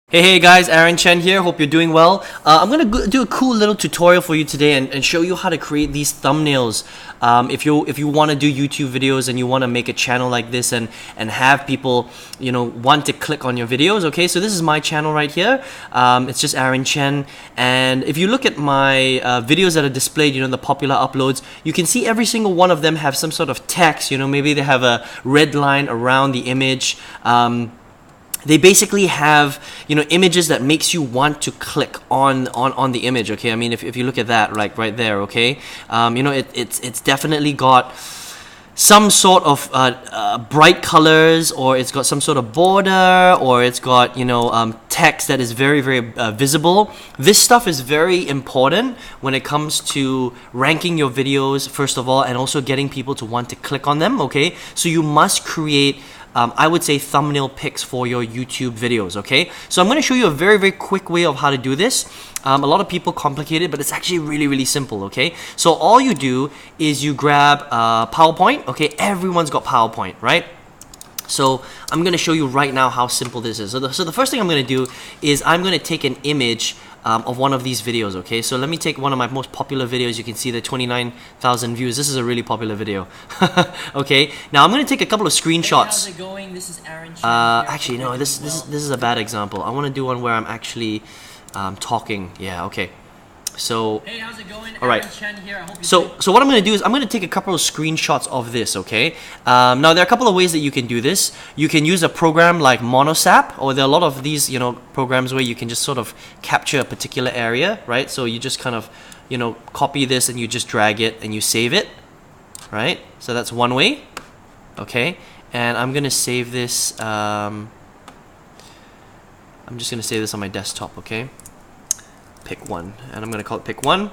Hey guys, Aaron Chen here. Hope you're doing well. I'm gonna do a cool little tutorial for you today and show you how to create these thumbnails. If you want to do YouTube videos and you want to make a channel like this and have people want to click on your videos. Okay, so this is my channel right here. It's just Aaron Chen, and if you look at my videos that are displayed, the popular uploads, you can see every single one of them have some sort of text. Maybe they have a red line around the image. They basically have images that makes you want to click on the image. Okay, I mean if you look at that right there, okay, it's definitely got some sort of bright colors, or it's got some sort of border, or it's got text that is very visible. This stuff is very important when it comes to ranking your videos, first of all, and also getting people to want to click on them. Okay, so you must create I would say thumbnail pics for your YouTube videos. Okay, so I'm going to show you a very quick way of how to do this. A lot of people complicate it, but it's actually really simple. Okay, so all you do is you grab PowerPoint. Okay, everyone's got PowerPoint, right? So I'm going to show you right now how simple this is. So the first thing I'm going to do is I'm going to take an image of one of these videos. Okay, so let me take one of my most popular videos. You can see the 29,000 views. This is a really popular video. Okay, now I'm going to take a couple of screenshots. Hey, how's it going? This is Aaron Chen actually, no, this is a bad example. I want to do one where I'm actually talking. Yeah, okay. So, hey, how's it going? All right. Aaron Chen here. I hope So what I'm going to do is I'm going to take a couple of screenshots of this, okay? Now, there are a couple of ways that you can do this. You can use a program like Monosap, or there are a lot of these, programs where you can just sort of capture a particular area, right? So you just kind of, copy this and you just drag it and you save it, right? So that's one way, okay? And I'm going to save this, I'm just going to save this on my desktop, okay? Pick one, and I'm going to call it pick one.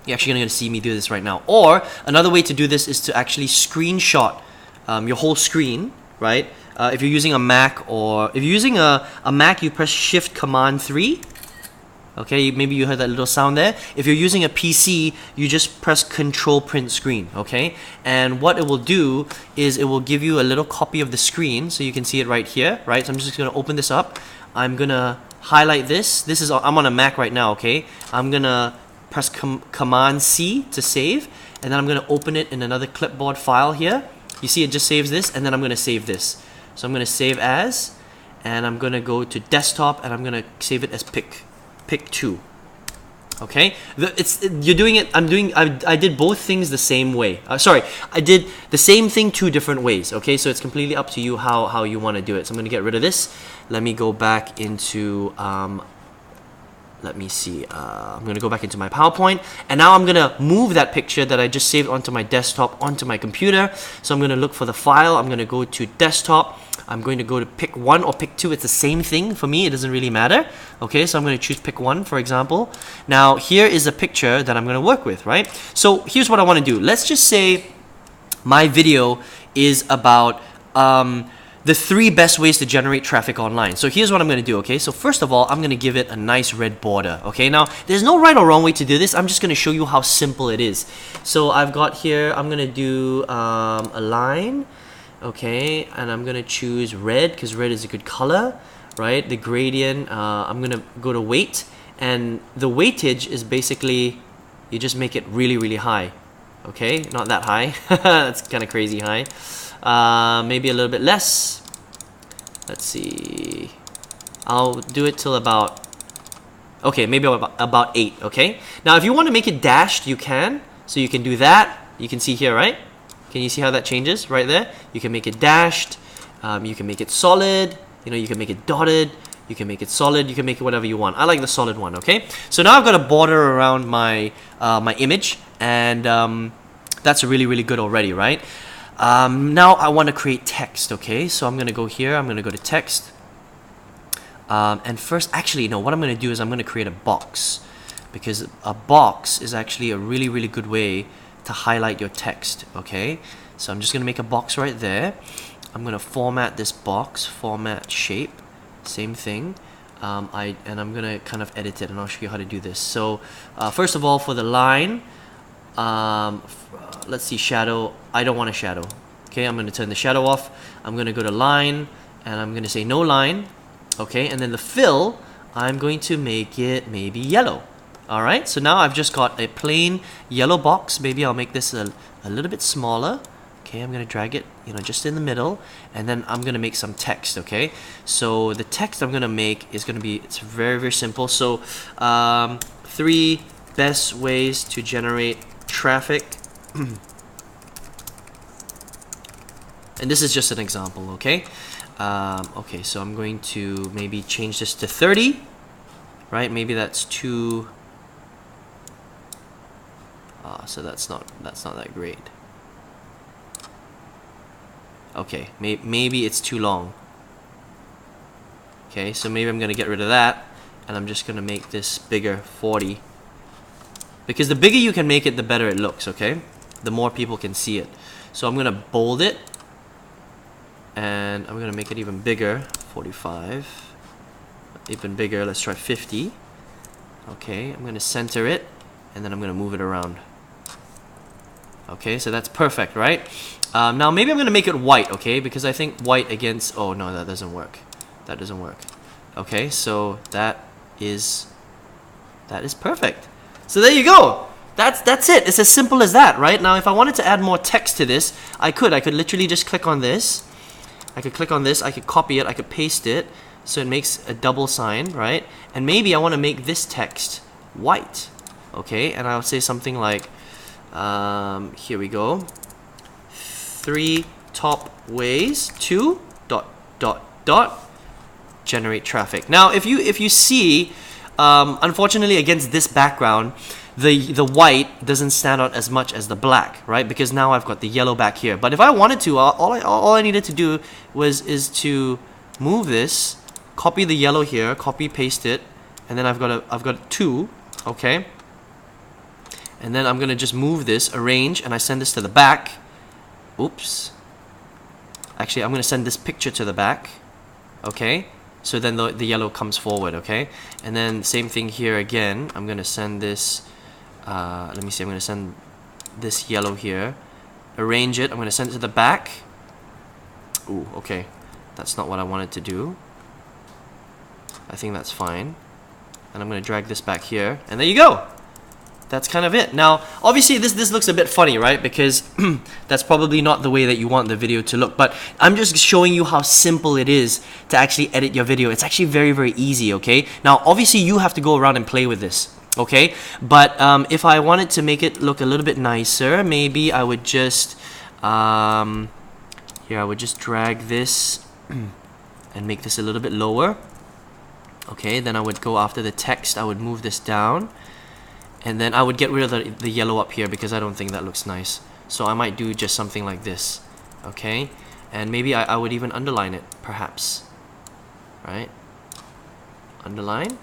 You're actually going to see me do this right now. Or another way to do this is to actually screenshot your whole screen, right? If you're using a Mac, or if you're using a Mac, you press Shift Command 3. Okay, maybe you heard that little sound there. If you're using a PC, you just press Control Print Screen, okay? And what it will do is it will give you a little copy of the screen, so you can see it right here, right? So I'm just going to open this up. I'm going to highlight this. I'm on a Mac right now, okay? I'm going to press Command C to save, and then I'm going to open it in another clipboard file here. You see it just saves this, and then I'm going to save this. So I'm going to save as, and I'm going to go to desktop, and I'm going to save it as pick 2. Okay, you're doing it. I did both things the same way. Sorry, I did the same thing two different ways. Okay, so it's completely up to you how you want to do it. So I'm going to get rid of this. Let me go back into let me see. I'm going to go back into my PowerPoint, and now I'm going to move that picture that I just saved onto my desktop onto my computer. So I'm going to look for the file. I'm going to go to desktop. I'm going to go to pick 1 or pick 2. It's the same thing for me. It doesn't really matter. Okay, so I'm going to choose pick 1, for example. Now, here is a picture that I'm going to work with, right? So here's what I want to do. Let's just say my video is about the 3 best ways to generate traffic online. So here's what I'm going to do, okay? So first of all, I'm going to give it a nice red border, okay? Now, there's no right or wrong way to do this. I'm just going to show you how simple it is. So I've got here, I'm going to do a line, okay? And I'm going to choose red because red is a good color, right? The gradient, I'm going to go to weight. And the weightage is basically, you just make it really high, okay? Not that high. That's kind of crazy high. Maybe a little bit less. Let's see. I'll do it till about, okay, maybe about 8, okay? Now, if you want to make it dashed, you can. So you can do that. You can see here, right? Can you see how that changes right there? You can make it dashed. You can make it solid. You can make it dotted. You can make it solid. You can make it whatever you want. I like the solid one, okay? So now I've got a border around my my image, and that's really good already, right? Now I want to create text, okay? So I'm going to go here, I'm going to go to text. And first, actually, no, what I'm going to do is I'm going to create a box, because a box is actually a really good way to highlight your text, okay? So I'm just going to make a box right there. I'm going to format this box, format shape, same thing. And I'm going to kind of edit it, and I'll show you how to do this. So first of all, for the line, let's see, shadow. I don't want a shadow. Okay, I'm going to turn the shadow off. I'm going to go to line, and I'm going to say no line. Okay, and then the fill, I'm going to make it maybe yellow. Alright, so now I've just got a plain yellow box. Maybe I'll make this a little bit smaller. Okay, I'm going to drag it, just in the middle. And then I'm going to make some text, okay? So the text I'm going to make is going to be, it's very, very simple. So 3 best ways to generate traffic. And this is just an example, okay? Okay, so I'm going to maybe change this to 30. Right, maybe that's too... so that's not that great. Okay, maybe it's too long. Okay, so maybe I'm gonna get rid of that, and I'm just gonna make this bigger, 40. Because the bigger you can make it, the better it looks. Okay, the more people can see it. So I'm gonna bold it, and I'm gonna make it even bigger, 45. Even bigger. Let's try 50. Okay, I'm gonna center it, and then I'm gonna move it around. Okay, so that's perfect, right? Now maybe I'm gonna make it white, okay? Because I think white against... Oh no, that doesn't work. That doesn't work. Okay, so that is perfect. So there you go. That's it. It's as simple as that, right? Now if I wanted to add more text to this, I could literally just click on this. I could click on this. I could copy it. I could paste it. So it makes a double sign, right? And maybe I want to make this text white, okay? And I'll say something like, here we go. 3 top ways to ... generate traffic. Now, if you see, unfortunately, against this background, the white doesn't stand out as much as the black, right? Because now I've got the yellow back here. But if I wanted to, all I needed to do is to move this. Copy the yellow here, copy paste it, and then I've got 2, okay? And then I'm gonna just move this, arrange, and I send this to the back. Oops. Actually, I'm gonna send this picture to the back, okay? So then the yellow comes forward, okay? And then same thing here again. I'm gonna send this. Let me see. I'm gonna send this yellow here. Arrange it. I'm gonna send it to the back. Ooh, okay. That's not what I wanted to do. I think that's fine. And I'm going to drag this back here. And there you go. That's kind of it. Now, obviously, this looks a bit funny, right? Because that's probably not the way that you want the video to look. But I'm just showing you how simple it is to actually edit your video. It's actually very, very easy, okay? Now, obviously, you have to go around and play with this, okay? But if I wanted to make it look a little bit nicer, maybe I would just... here, I would just drag this and make this a little bit lower. Okay, then I would go after the text. I would move this down, and then I would get rid of the yellow up here because I don't think that looks nice. So I might do just something like this. Okay, and maybe I would even underline it, perhaps. Right? Underline.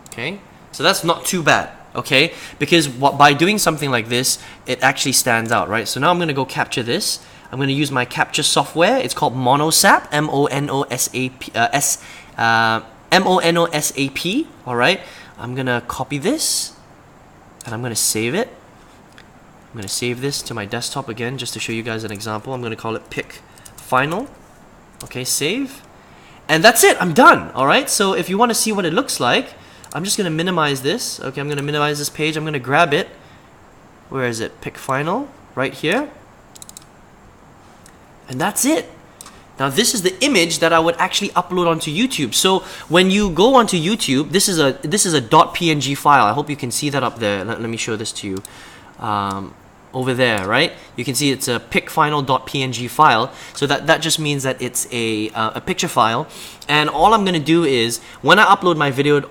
Okay, so that's not too bad. Okay, because by doing something like this, it actually stands out, right? So now I'm gonna go capture this. I'm going to use my capture software. It's called Monosap, M-O-N-O-S-A-P. All right. I'm going to copy this, and I'm going to save it. I'm going to save this to my desktop again, just to show you guys an example. I'm going to call it Pick Final. Okay, save. And that's it. I'm done. All right. So if you want to see what it looks like, I'm just going to minimize this. Okay, I'm going to minimize this page. I'm going to grab it. Where is it? Pick Final. Right here. And that's it. Now this is the image that I would actually upload onto YouTube. So when you go onto YouTube, this is a .png file. I hope you can see that up there. Let me show this to you. Over there, right? You can see it's a pickfinal.png file. So that just means that it's a picture file. And all I'm gonna do is when I upload my video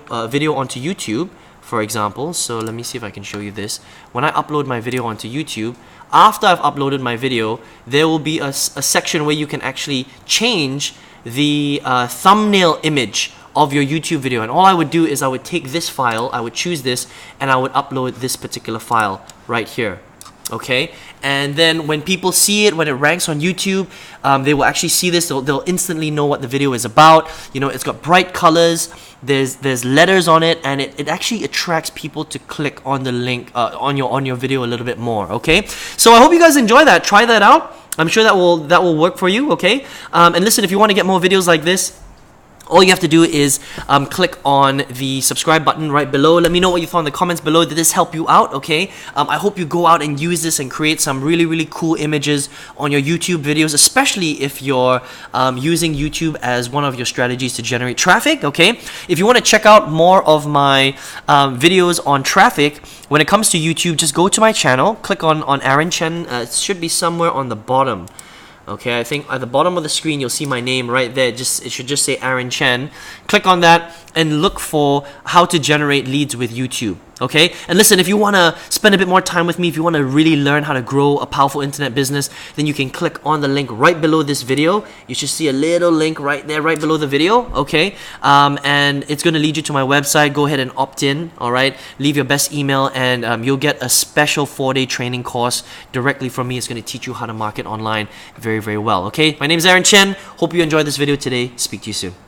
onto YouTube, for example. So let me see if I can show you this. When I upload my video onto YouTube, after I've uploaded my video, there will be a section where you can actually change the thumbnail image of your YouTube video. And all I would do is I would take this file, I would choose this, and I would upload this particular file right here. Okay, and then when people see it, when it ranks on YouTube, they will actually see this. They'll instantly know what the video is about. You know, it's got bright colors. There's letters on it, and it actually attracts people to click on the link on your video a little bit more. Okay, so I hope you guys enjoy that. Try that out. I'm sure that will work for you. Okay, and listen, if you want to get more videos like this, all you have to do is click on the subscribe button right below. Let me know what you thought in the comments below. Did this help you out? Okay. I hope you go out and use this and create some really, really cool images on your YouTube videos, especially if you're using YouTube as one of your strategies to generate traffic. Okay. If you want to check out more of my videos on traffic, when it comes to YouTube, just go to my channel, click on Aaron Chen. It should be somewhere on the bottom. Okay, I think at the bottom of the screen you'll see my name right there. It should just say Aaron Chen. Click on that and look for how to generate leads with YouTube. Okay, and listen, if you want to spend a bit more time with me, if you want to really learn how to grow a powerful internet business, then you can click on the link right below this video. You should see a little link right there, right below the video. Okay, and it's going to lead you to my website. Go ahead and opt in. All right, leave your best email, and you'll get a special 4-day training course directly from me. It's going to teach you how to market online very, very well. Okay, my name is Aaron Chen. Hope you enjoyed this video today. Speak to you soon.